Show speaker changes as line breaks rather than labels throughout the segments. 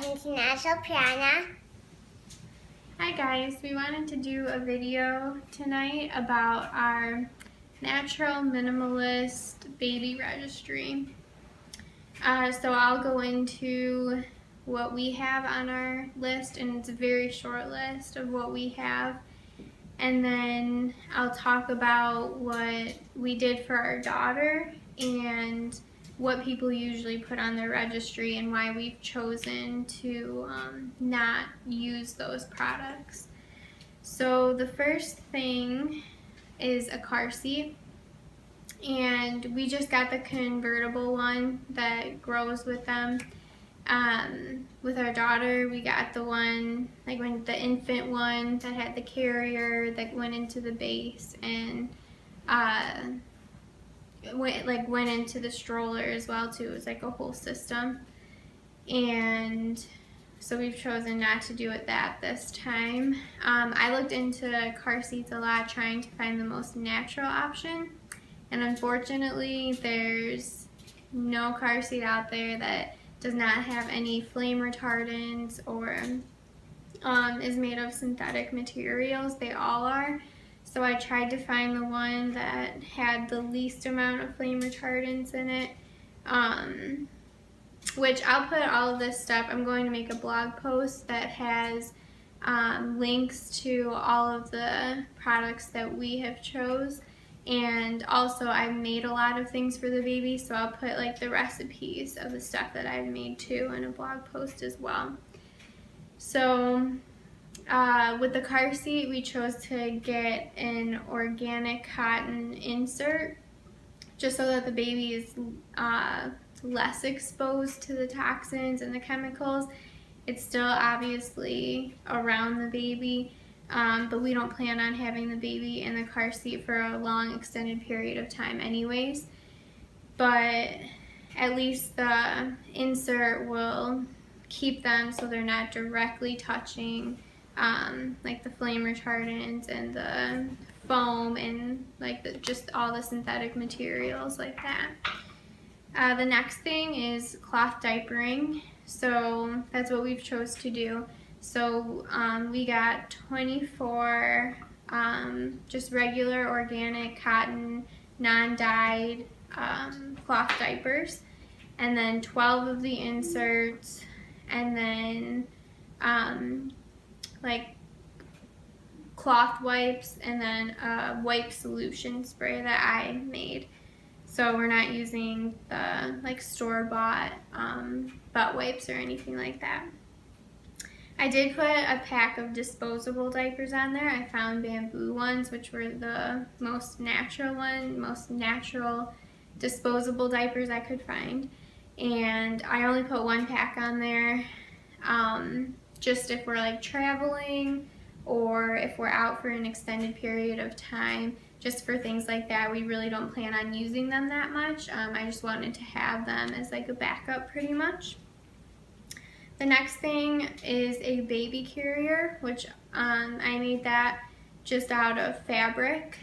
International Piano.
Hi guys, we wanted to do a video tonight about our natural minimalist baby registry. So I'll go into what we have on our list, and it's a very short list of what we have, and then I'll talk about what we did for our daughter and what people usually put on their registry and why we've chosen to not use those products. So the first thing is a car seat, and we just got the convertible one that grows with them. With our daughter, we got the one, like when the infant one that had the carrier that went into the base and went into the stroller as well too. It was like a whole system, and so we've chosen not to do it this time. I looked into car seats a lot, trying to find the most natural option, and unfortunately there's no car seat out there that does not have any flame retardants or is made of synthetic materials. They all are. So I tried to find the one that had the least amount of flame retardants in it, which I'll put all of this stuff. I'm going to make a blog post that has links to all of the products that we have chose, and also I've made a lot of things for the baby, so I'll put like the recipes of the stuff that I've made too in a blog post as well. So with the car seat, we chose to get an organic cotton insert just so that the baby is less exposed to the toxins and the chemicals. It's still obviously around the baby, but we don't plan on having the baby in the car seat for a long extended period of time anyways. But at least the insert will keep them so they're not directly touching like the flame retardants and the foam and like just all the synthetic materials like that. The next thing is cloth diapering. So that's what we've chose to do. So we got 24 just regular organic cotton non-dyed cloth diapers, and then 12 of the inserts, and then like cloth wipes, and then a wipe solution spray that I made. So we're not using the like store-bought butt wipes or anything like that. I did put a pack of disposable diapers on there. I found bamboo ones, which were the most natural disposable diapers I could find. And I only put one pack on there, just if we're like traveling or if we're out for an extended period of time, just for things like that. We really don't plan on using them that much. I just wanted to have them as like a backup pretty much. The next thing is a baby carrier, which I made that just out of fabric,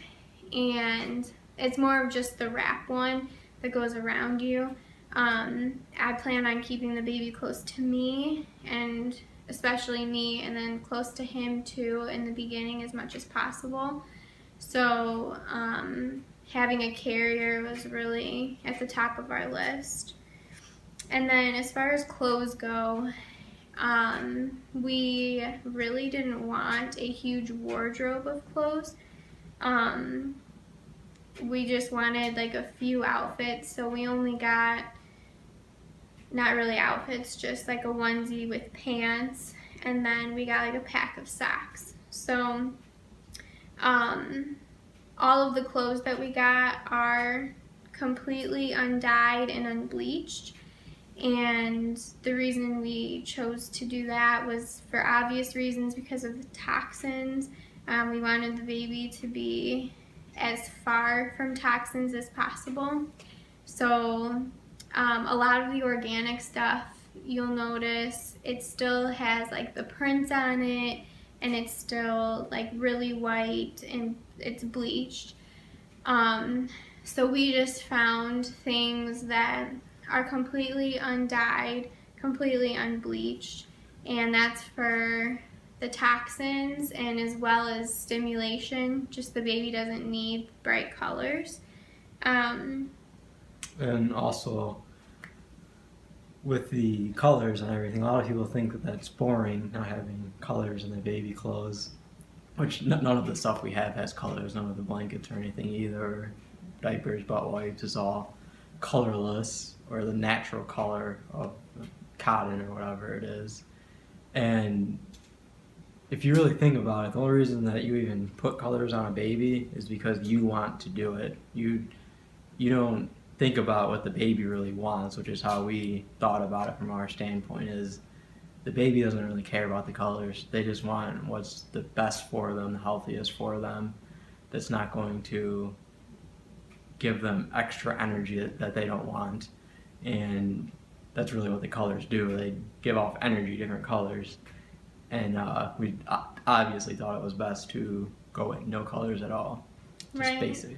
and it's more of just the wrap one that goes around you. I plan on keeping the baby close to me, and especially me, and then close to him too in the beginning as much as possible. So having a carrier was really at the top of our list. And then as far as clothes go, we really didn't want a huge wardrobe of clothes. We just wanted like a few outfits, so we only got, not really outfits, just like a onesie with pants, and then we got like a pack of socks. So all of the clothes that we got are completely undyed and unbleached, and the reason we chose to do that was for obvious reasons, because of the toxins. We wanted the baby to be as far from toxins as possible. So a lot of the organic stuff, you'll notice it still has like the prints on it, and it's still like really white and it's bleached. So we just found things that are completely undyed, completely unbleached, and that's for the toxins and as well as stimulation. Just the baby doesn't need bright colors.
And also with the colors and everything, a lot of people think that that's boring, not having colors in the baby clothes, which none of the stuff we have has colors, none of the blankets or anything either, diapers, butt wipes, is all colorless, or the natural color of cotton or whatever it is. And if you really think about it, the only reason that you even put colors on a baby is because you want to do it. You don't think about what the baby really wants, which is how we thought about it from our standpoint, is the baby doesn't really care about the colors. They just want what's the best for them, the healthiest for them, that's not going to give them extra energy that they don't want. And that's really what the colors do. They give off energy, different colors. And we obviously thought it was best to go with no colors at all. Just
Right.
basic.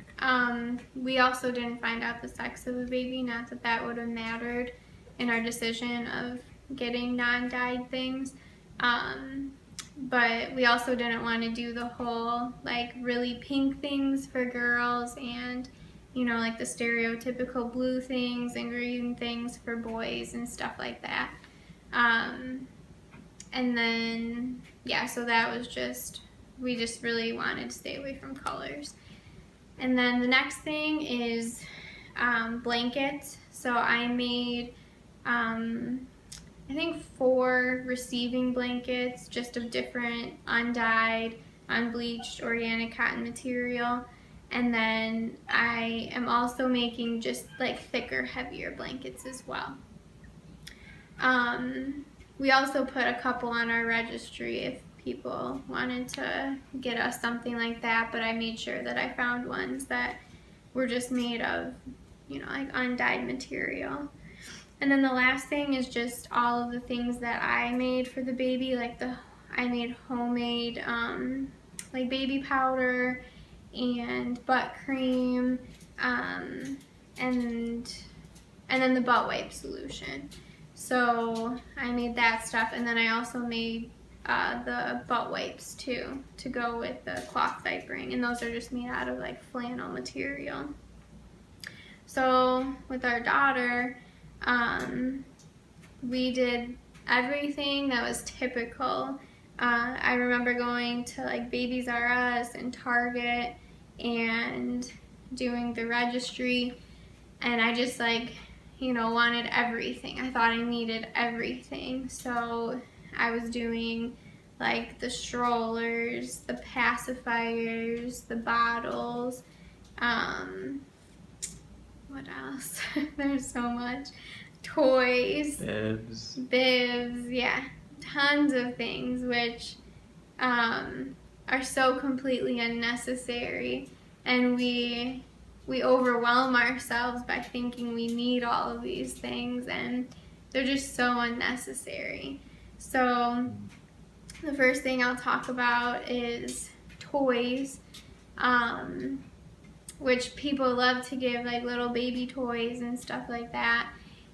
We also didn't find out the sex of the baby, not that that would have mattered in our decision of getting non-dyed things. But we also didn't want to do the whole like really pink things for girls and like the stereotypical blue things and green things for boys and stuff like that. And then so that was we just really wanted to stay away from colors. And then the next thing is blankets. So I made I think 4 receiving blankets, just of different undyed, unbleached, organic cotton material. And then I am also making just like thicker, heavier blankets as well. We also put a couple on our registry if people wanted to get us something like that, but I made sure that I found ones that were just made of, like undyed material. And then the last thing is just all of the things that I made for the baby, like I made homemade like baby powder and butt cream, and then the butt wipe solution. So I made that stuff, and then I also made the butt wipes too, to go with the cloth diapering, and those are just made out of like flannel material. So with our daughter, we did everything that was typical. I remember going to like Babies R Us and Target and doing the registry, and I just wanted everything. I thought I needed everything. So I was doing like the strollers, the pacifiers, the bottles, what else? There's so much. Toys. Bibs, yeah. Tons of things, which are so completely unnecessary. And we overwhelm ourselves by thinking we need all of these things, and they're just so unnecessary. So the first thing I'll talk about is toys, which people love to give like little baby toys and stuff like that.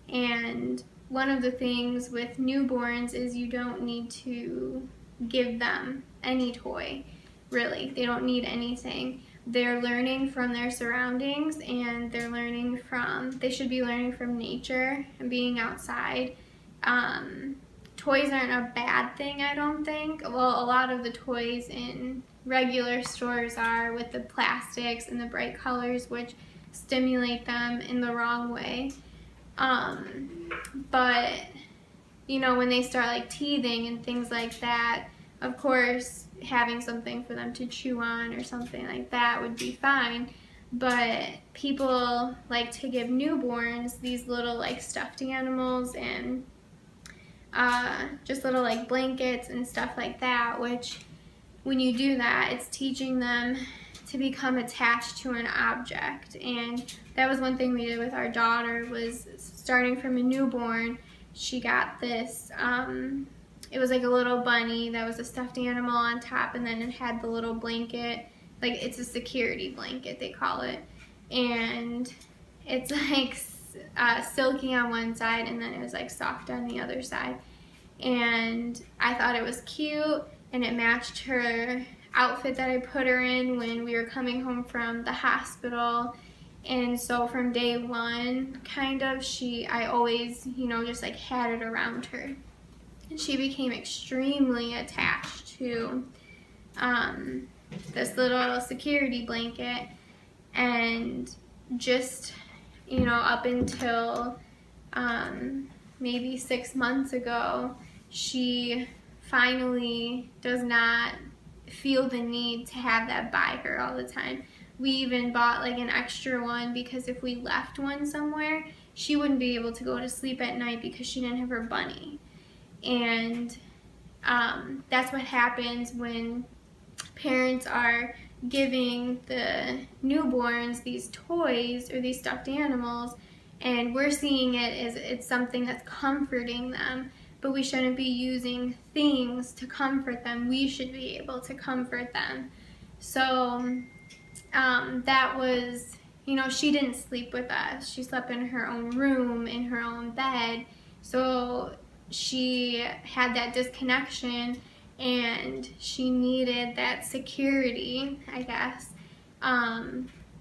And one of the things with newborns is you don't need to give them any toy, really. They don't need anything. They're learning from their surroundings, and they should be learning from nature and being outside. Toys aren't a bad thing, I don't think. Well, a lot of the toys in regular stores are, with the plastics and the bright colors, which stimulate them in the wrong way. But when they start like teething and things like that, of course having something for them to chew on or something like that would be fine. But people like to give newborns these little like stuffed animals and just little like blankets and stuff like that, which when you do that, it's teaching them to become attached to an object. And that was one thing we did with our daughter, was starting from a newborn, she got this, it was like a little bunny that was a stuffed animal on top, and then it had the little blanket, like it's a security blanket, they call it. And it's like silky on one side, and then it was like soft on the other side. and I thought it was cute, and it matched her outfit that I put her in when we were coming home from the hospital. And so from day one, kind of, I always, just like had it around her. And she became extremely attached to this little security blanket. And just, up until maybe 6 months ago, she finally does not feel the need to have that by her all the time. We even bought like an extra one because if we left one somewhere, she wouldn't be able to go to sleep at night because she didn't have her bunny. And that's what happens when parents are giving the newborns these toys or these stuffed animals, and we're seeing it as it's something that's comforting them, but we shouldn't be using things to comfort them. We should be able to comfort them. So that was, she didn't sleep with us. She slept in her own room, in her own bed. So she had that disconnection, and she needed that security, I guess,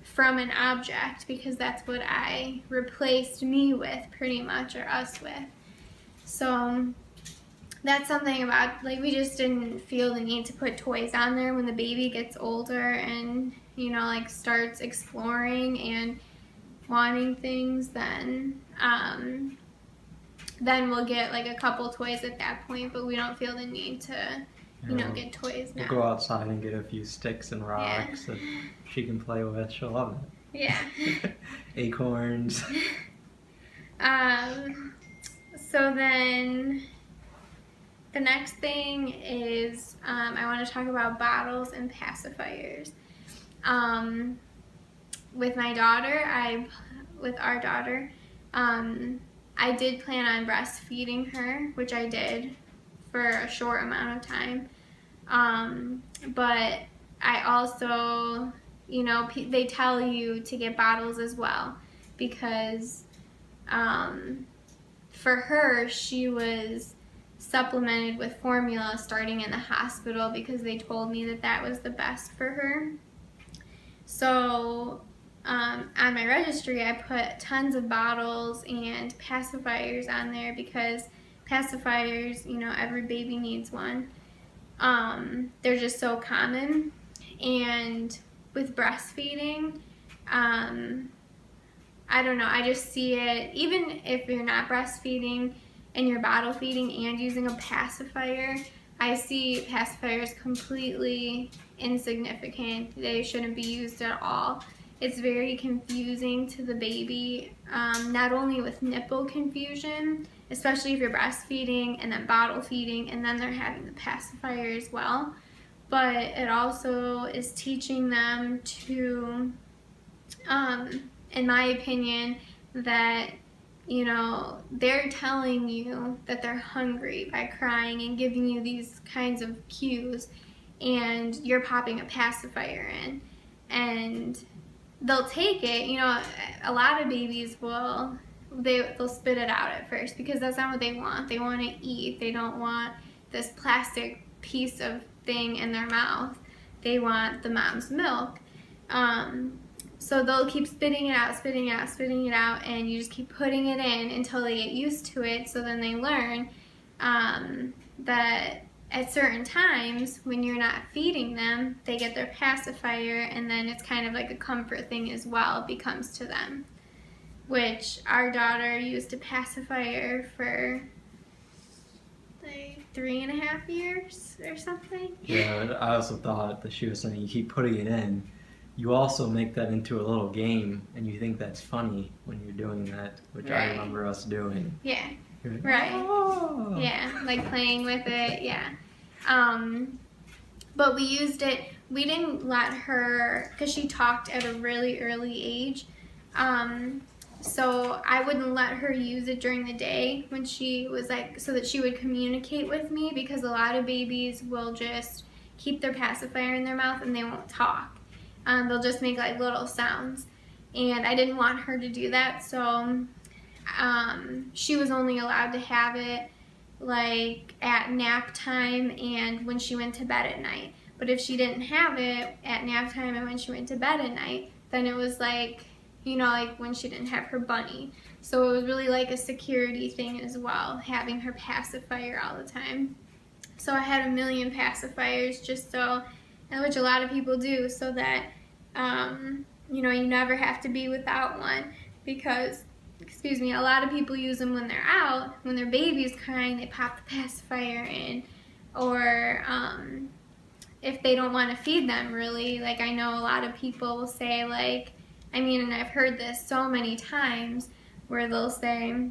from an object, because that's what I replaced me with, pretty much, or us with. So that's something about, like, we just didn't feel the need to put toys on there. When the baby gets older and, like, starts exploring and wanting things, then we'll get like a couple toys at that point, but we don't feel the need to, get toys now.
We'll go outside and get a few sticks and rocks that she can play with. She'll love it.
Yeah.
Acorns.
So then the next thing is I want to talk about bottles and pacifiers. With our daughter, I did plan on breastfeeding her, which I did for a short amount of time. But I also, they tell you to get bottles as well, because for her, she was supplemented with formula starting in the hospital because they told me that was the best for her. So on my registry, I put tons of bottles and pacifiers on there because pacifiers, every baby needs one. They're just so common. And with breastfeeding, I don't know, I just see it, even if you're not breastfeeding and you're bottle feeding and using a pacifier, I see pacifiers completely insignificant. They shouldn't be used at all. It's very confusing to the baby, not only with nipple confusion, especially if you're breastfeeding and then bottle feeding and then they're having the pacifier as well, but it also is teaching them to, in my opinion, that they're telling you that they're hungry by crying and giving you these kinds of cues, and you're popping a pacifier in, and they'll take it. A lot of babies they'll spit it out at first because that's not what they want. They want to eat. They don't want this plastic piece of thing in their mouth. They want the mom's milk. So they'll keep spitting it out, and you just keep putting it in until they get used to it. So then they learn that at certain times when you're not feeding them, they get their pacifier, and then it's kind of like a comfort thing as well, it becomes to them. Which our daughter used a pacifier for like 3.5 years or something.
Yeah, I also thought that she was saying you keep putting it in. You also make that into a little game, and you think that's funny when you're doing that, which I remember us doing.
Yeah.
Like,
right.
Oh.
Yeah, like playing with it, yeah. But we used it, we didn't let her, because she talked at a really early age, so I wouldn't let her use it during the day when she was so that she would communicate with me, because a lot of babies will just keep their pacifier in their mouth and they won't talk. They'll just make like little sounds, and I didn't want her to do that, so she was only allowed to have it like at nap time and when she went to bed at night. But if she didn't have it at nap time and when she went to bed at night, then it was like, you know, like when she didn't have her bunny. So it was really like a security thing as well, having her pacifier all the time. So I had 1 million pacifiers just so, which a lot of people do, so that, you know, you never have to be without one, because, excuse me, a lot of people use them when they're out. When their baby's crying, they pop the pacifier in, or if they don't want to feed them, really. Like, I know a lot of people will say, like, I mean, and I've heard this so many times, where they'll say,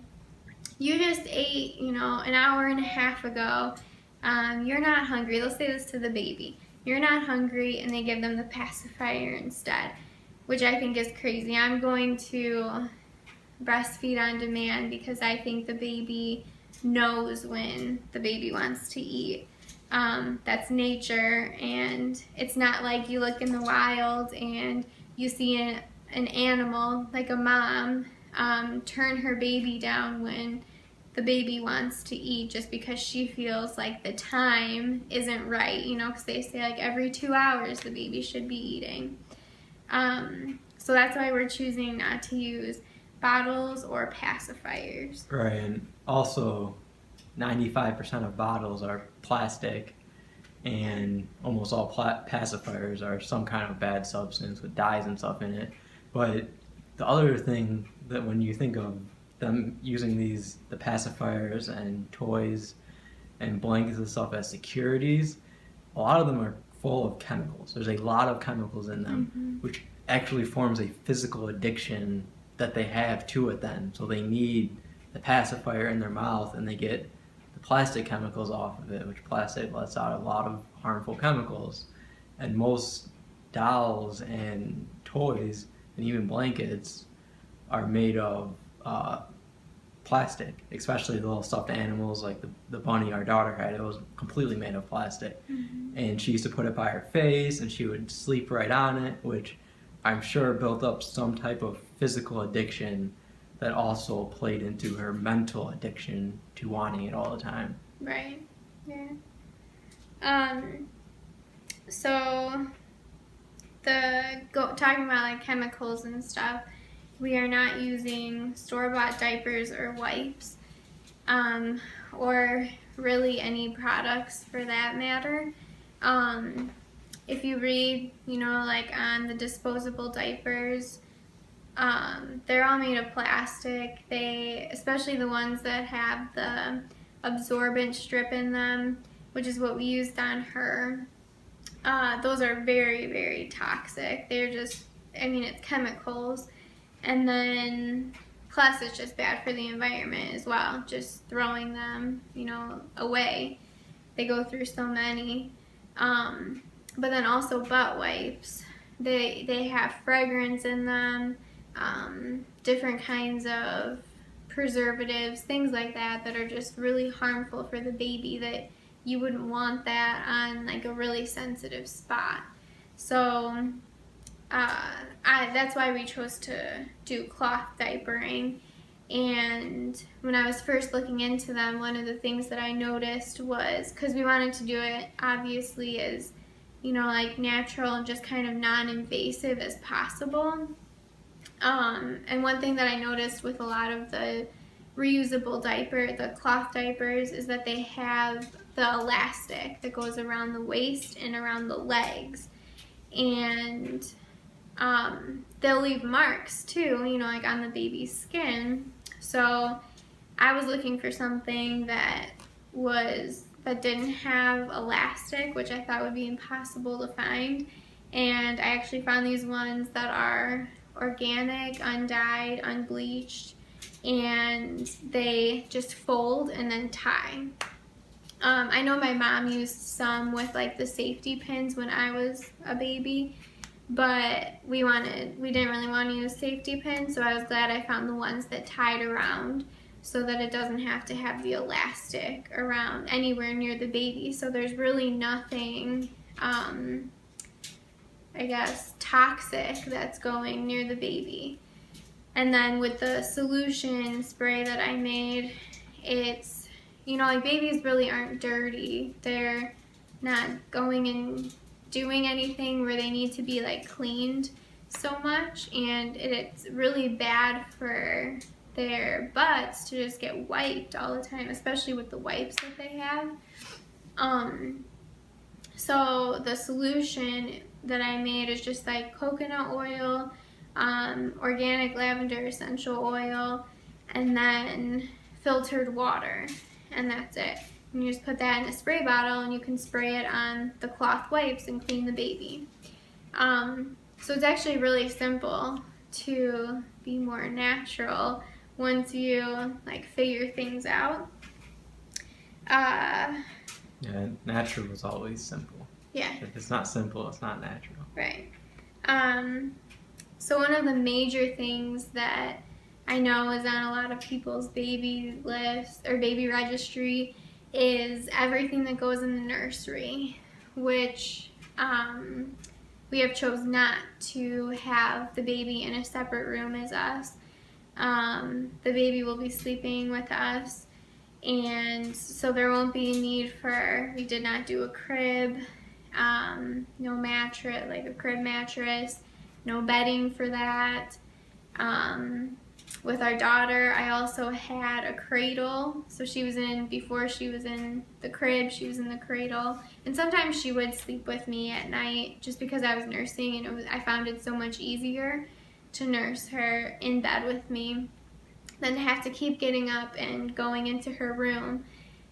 you just ate, you know, an hour and a half ago, you're not hungry. They'll say this to the baby. You're not hungry, and they give them the pacifier instead, which I think is crazy. I'm going to breastfeed on demand because I think the baby knows when the baby wants to eat. That's nature, and it's not like you look in the wild and you see an animal, like a mom, turn her baby down when the baby wants to eat just because she feels like the time isn't right, you know, because they say like every 2 hours the baby should be eating. So that's why we're choosing not to use bottles or pacifiers.
Right, and also 95% of bottles are plastic, and almost all pacifiers are some kind of bad substance with dyes and stuff in it. But the other thing that when you think of them using the pacifiers and toys and blankets and stuff as securities, a lot of them are full of chemicals. There's a lot of chemicals in them, which actually forms a physical addiction that they have to it then. So they need the pacifier in their mouth, and they get the plastic chemicals off of it, which plastic lets out a lot of harmful chemicals. And most dolls and toys and even blankets are made of plastic, especially the little stuffed animals like the bunny our daughter had. It was completely made of plastic. And she used to put it by her face, and she would sleep right on it, which I'm sure built up some type of physical addiction that also played into her mental addiction to wanting it all the time.
Right, yeah. So talking about like chemicals and stuff, we are not using store-bought diapers or wipes, or really any products for that matter. If you read, you know, like on the disposable diapers, they're all made of plastic. Especially the ones that have the absorbent strip in them, which is what we used on her, those are very, very toxic. They're just, I mean, it's chemicals. And then, plus it's just bad for the environment as well, just throwing them, you know, away. They go through so many. But then also butt wipes. They have fragrance in them, different kinds of preservatives, things like that are just really harmful for the baby, that you wouldn't want that on like a really sensitive spot. So that's why we chose to do cloth diapering. And when I was first looking into them, one of the things that I noticed was, because we wanted to do it obviously as, you know, like natural and just kind of non-invasive as possible. And one thing that I noticed with a lot of the reusable the cloth diapers, is that they have the elastic that goes around the waist and around the legs. And they'll leave marks too, you know, like on the baby's skin. So I was looking for something that didn't have elastic, which I thought would be impossible to find. And I actually found these ones that are organic, undyed, unbleached, and they just fold and then tie. I know my mom used some with like the safety pins when I was a baby, but we didn't really want to use safety pins, so I was glad I found the ones that tied around so that it doesn't have to have the elastic around anywhere near the baby. So there's really nothing, I guess, toxic that's going near the baby. And then with the solution spray that I made, it's, you know, like babies really aren't dirty. They're not going and doing anything where they need to be like cleaned so much, and it's really bad for their butts to just get wiped all the time, especially with the wipes that they have. So the solution that I made is just like coconut oil, organic lavender essential oil, and then filtered water, and that's it. And you just put that in a spray bottle and you can spray it on the cloth wipes and clean the baby. So it's actually really simple to be more natural once you like figure things out.
Yeah, natural is always simple.
Yeah.
If it's not simple, it's not natural.
Right. So one of the major things that I know is on a lot of people's baby list or baby registry is everything that goes in the nursery, which we have chose not to have the baby in a separate room as us. The baby will be sleeping with us, and so there won't be a need for, we did not do a crib, no mattress, like a crib mattress, no bedding for that. With our daughter, I also had a cradle. So she was in, before she was in the crib, she was in the cradle. And sometimes she would sleep with me at night just because I was nursing, and I found it so much easier to nurse her in bed with me than to have to keep getting up and going into her room.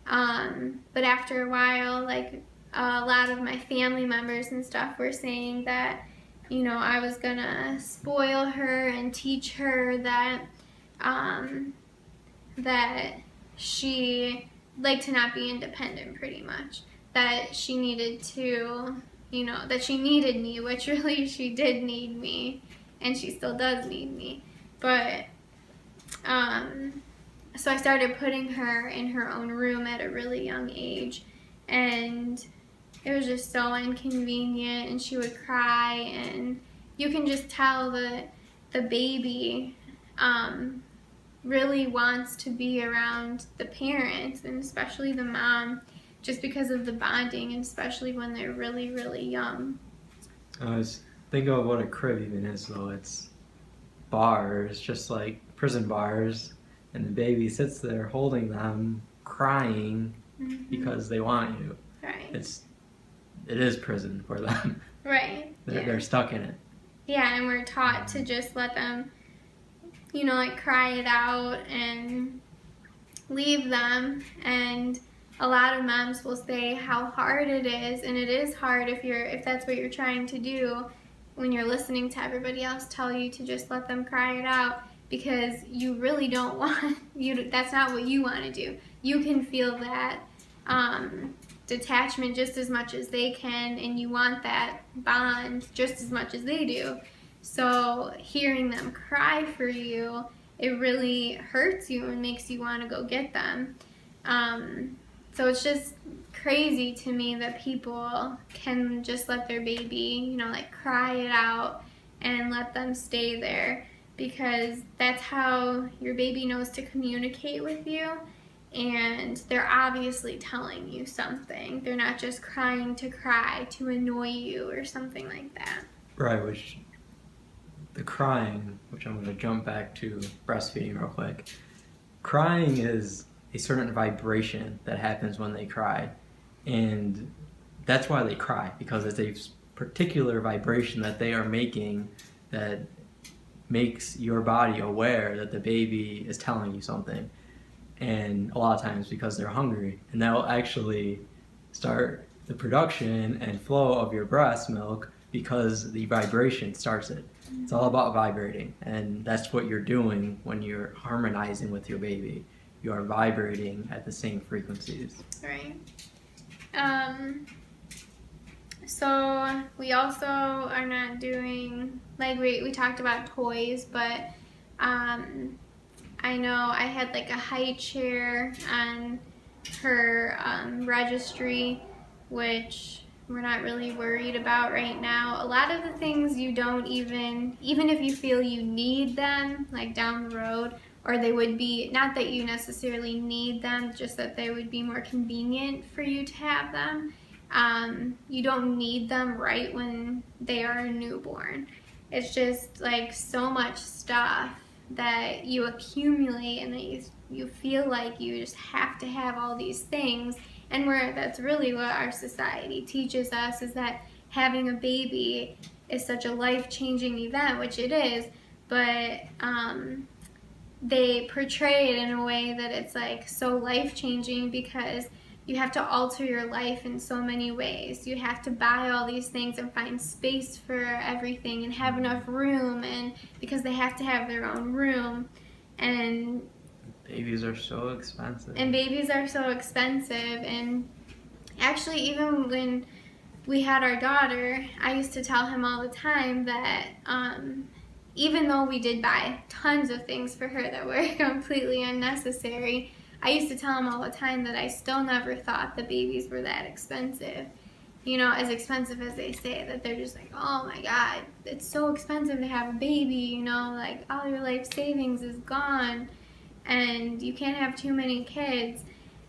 But after a while, like a lot of my family members and stuff were saying that, you know, I was gonna spoil her and teach her that that she liked to not be independent, pretty much. That she needed to, you know, that she needed me, which really she did need me, and she still does need me. But so I started putting her in her own room at a really young age, and it was just so inconvenient, and she would cry, and you can just tell that the baby really wants to be around the parents, and especially the mom, just because of the bonding, and especially when they're really, really young.
I was thinking of what a crib even is, though. It's bars, just like prison bars, and the baby sits there holding them, crying because they want you.
Right.
It is prison for them.
Right.
They're stuck in it.
Yeah, and we're taught to just let them, you know, like cry it out and leave them. And a lot of moms will say how hard it is, and it is hard if that's what you're trying to do when you're listening to everybody else tell you to just let them cry it out, because you really don't want that's not what you want to do. You can feel that detachment just as much as they can, and you want that bond just as much as they do. So hearing them cry for you, it really hurts you and makes you want to go get them. So it's just crazy to me that people can just let their baby, you know, like cry it out and let them stay there, because that's how your baby knows to communicate with you. And they're obviously telling you something. They're not just crying to cry to annoy you or something like that.
Right, which the crying, which I'm going to jump back to breastfeeding real quick. Crying is a certain vibration that happens when they cry. And that's why they cry, because it's a particular vibration that they are making that makes your body aware that the baby is telling you something. And a lot of times because they're hungry, and that will actually start the production and flow of your breast milk because the vibration starts it. It's all about vibrating, and that's what you're doing when you're harmonizing with your baby. You are vibrating at the same frequencies.
Right. So we also are not doing, like we talked about toys, but I know I had like a high chair on her registry, which we're not really worried about right now. A lot of the things you don't even if you feel you need them, like down the road, or they would be, not that you necessarily need them, just that they would be more convenient for you to have them. You don't need them right when they are a newborn. It's just like so much stuff that you accumulate and that you feel like you just have to have all these things. And that's really what our society teaches us, is that having a baby is such a life-changing event, which it is, but they portray it in a way that it's like so life-changing because you have to alter your life in so many ways. You have to buy all these things and find space for everything and have enough room, and because they have to have their own room. And
babies are so expensive.
And actually, even when we had our daughter, I used to tell him all the time that even though we did buy tons of things for her that were completely unnecessary, I used to tell him all the time that I still never thought the babies were that expensive. You know, as expensive as they say, that they're just like, oh my God, it's so expensive to have a baby, you know, like all your life savings is gone and you can't have too many kids.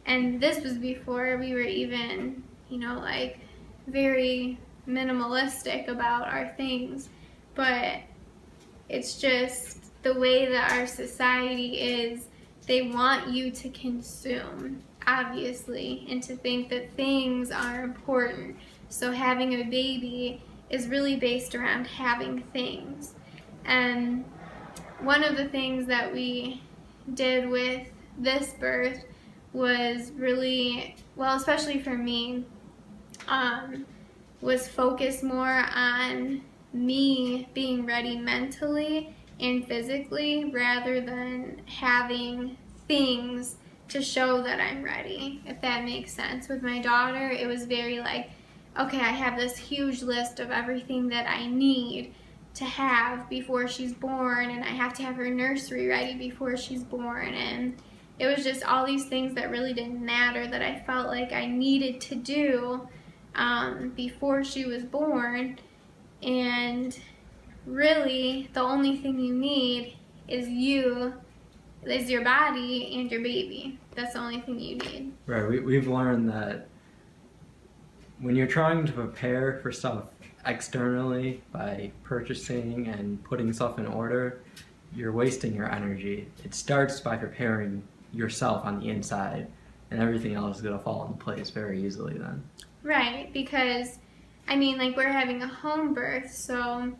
And this was before we were even, you know, like very minimalistic about our things. But it's just the way that our society is. They want you to consume, obviously, and to think that things are important. So having a baby is really based around having things. And one of the things that we did with this birth was really, well, especially for me, was focus more on me being ready mentally and physically, rather than having things to show that I'm ready, if that makes sense. With my daughter, it was very like, okay, I have this huge list of everything that I need to have before she's born, and I have to have her nursery ready before she's born, and it was just all these things that really didn't matter that I felt like I needed to do before she was born. And really, the only thing you need is your body and your baby. That's the only thing you need.
Right, we've learned that when you're trying to prepare for stuff externally by purchasing and putting stuff in order, you're wasting your energy. It starts by preparing yourself on the inside, and everything else is going to fall into place very easily then.
Right, because, I mean, like, we're having a home birth, so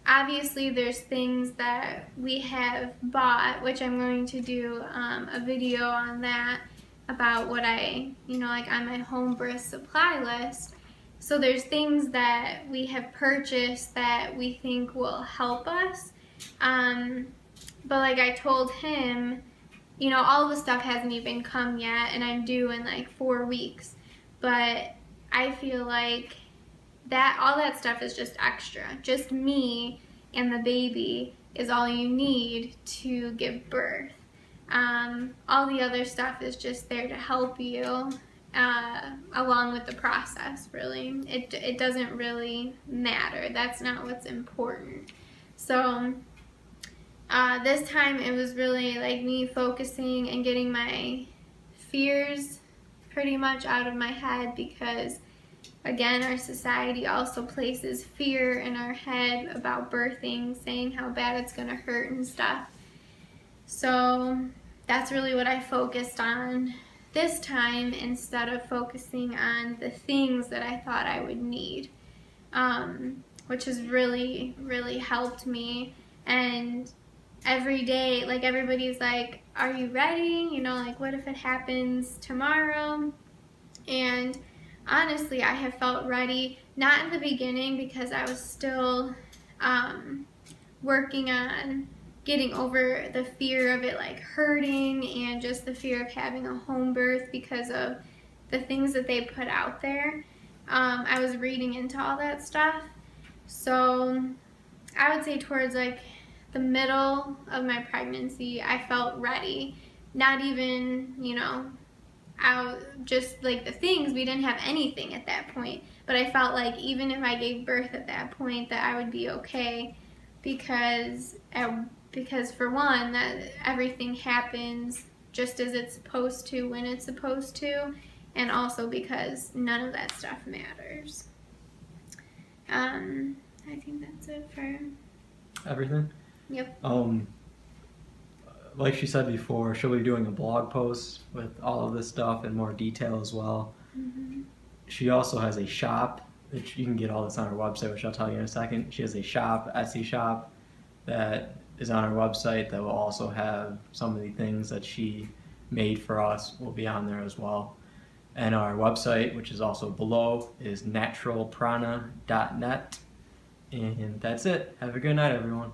obviously there's things that we have bought, which I'm going to do a video on that, about what I, you know, like on my home birth supply list. So there's things that we have purchased that we think will help us. But like I told him, you know, all the stuff hasn't even come yet, and I'm due in like 4 weeks. But I feel like that all that stuff is just extra. Just me and the baby is all you need to give birth. All the other stuff is just there to help you along with the process, really. It doesn't really matter. That's not what's important. So this time it was really like me focusing and getting my fears pretty much out of my head, because again, our society also places fear in our head about birthing, saying how bad it's going to hurt and stuff. So that's really what I focused on this time, instead of focusing on the things that I thought I would need, which has really, really helped me. And every day, like, everybody's like, are you ready? You know, like, what if it happens tomorrow? And honestly, I have felt ready, not in the beginning because I was still working on getting over the fear of it like hurting, and just the fear of having a home birth because of the things that they put out there. I was reading into all that stuff. So I would say towards like the middle of my pregnancy, I felt ready. Not even, you know, just like the things, we didn't have anything at that point, but I felt like even if I gave birth at that point, that I would be okay. because for one, that everything happens just as it's supposed to when it's supposed to, and also because none of that stuff matters. I think that's it for
Everything?
Yep.
Like she said before, she'll be doing a blog post with all of this stuff in more detail as well.
Mm-hmm.
She also has a shop, which you can get all this on her website, which I'll tell you in a second. She has a shop, Etsy shop, that is on her website that will also have some of the things that she made for us will be on there as well. And our website, which is also below, is naturalprana.net. And that's it. Have a good night, everyone.